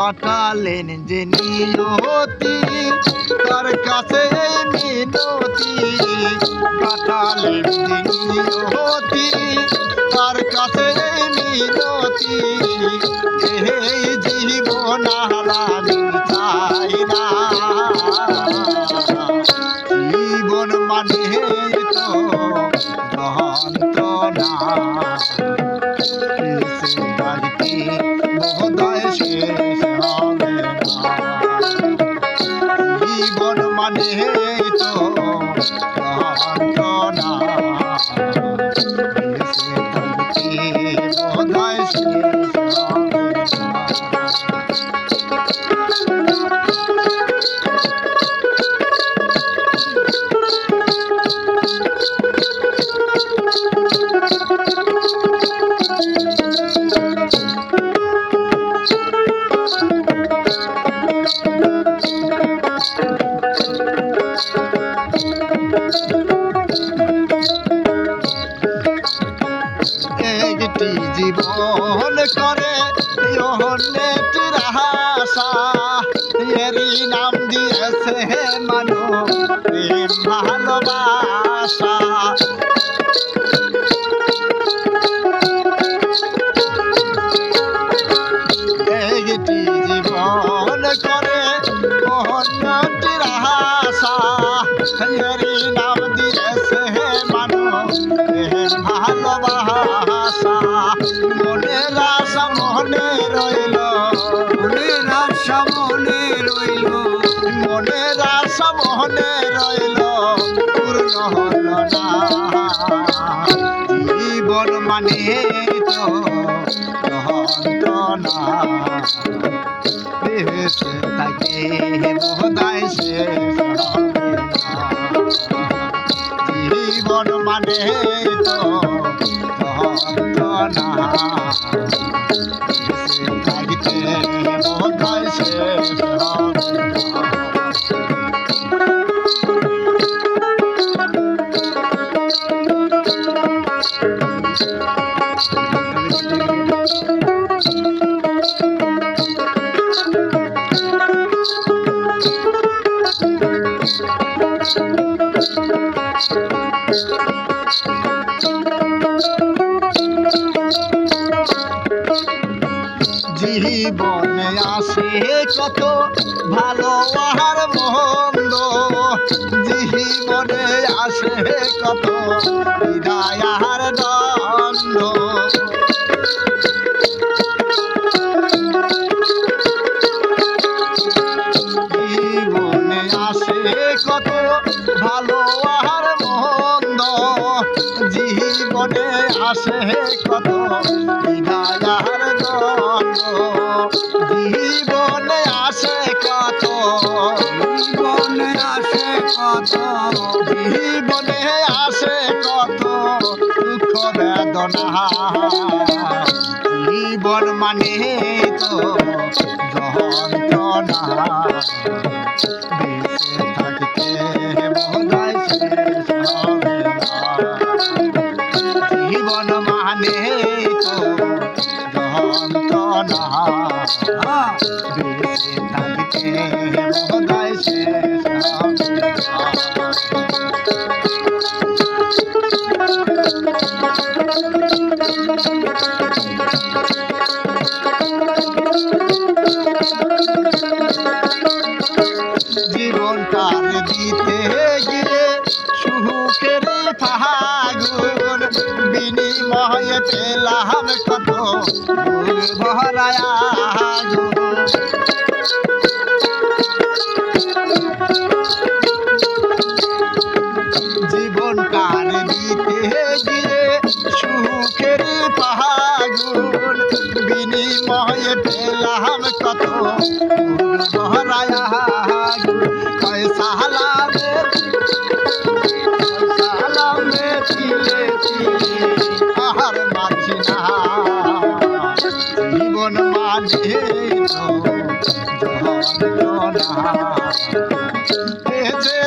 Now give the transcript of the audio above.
পাঠালেন যে নিয়তি তার কাছে মিনতি পাঠালেন যে নিয়তি তার কাছে মিনতি এই জীবন হারামি চাই না জীবন মানে তো যন্ত্রণা মহোদয় শেষ হবে না জীবন মানে তো যন্ত্রণা মহোদয় শেষ হবে একটি জীবন করে অন্যটির আশা এরই নাম দিয়েছে মানব প্রেম ভালোবাসা একটি জীবন করে অন্যটির আশা এরই নাম দিয়েছে মানব প্রেম ভালোবাসা মনের আশা মনে রইল মনের আশা মনে রইল মনের আশা মনে রইল পূর্ণ হল না জীবন মানে তো যন্ত্রণা বেঁচে থাকে মহোদয় শেষ হবে না জীবন মানে তো যন্ত্রণা বেঁচে থাকতে মহোদয় শেষ হবে না জীবনে আসে কত ভালো আর মন্দ জীবনে আসে কত হৃদয় আর দ্বন্দ্ব জীবনে আসে কত ভালো আর মন্দ জীবনে আসে কত হৃদয় আর জীবনে আসে কত জীবনে আসে কত জীবনে আসে কত দুঃখ বেদনা জীবন মানে তো যন্ত্রণা বেঁচে থাকতে মহোদয় শেষ হবে না জীবন মানে তো যন্ত্রণা বেঁচে থাকতে মহোদয় শেষ হবে জীবনটার দিতে গিয়ে সুখের ফাগুন বিনিময়ে পেলাম কত ভরায় জীবনটার দিতে গিয়ে সুখের ফাগুন বিনিময়ে পেলাম কত ভরায় সালামে তিলে তিলে আর মাঝি না জীবন মানে তো যন্ত্রণা বেঁচে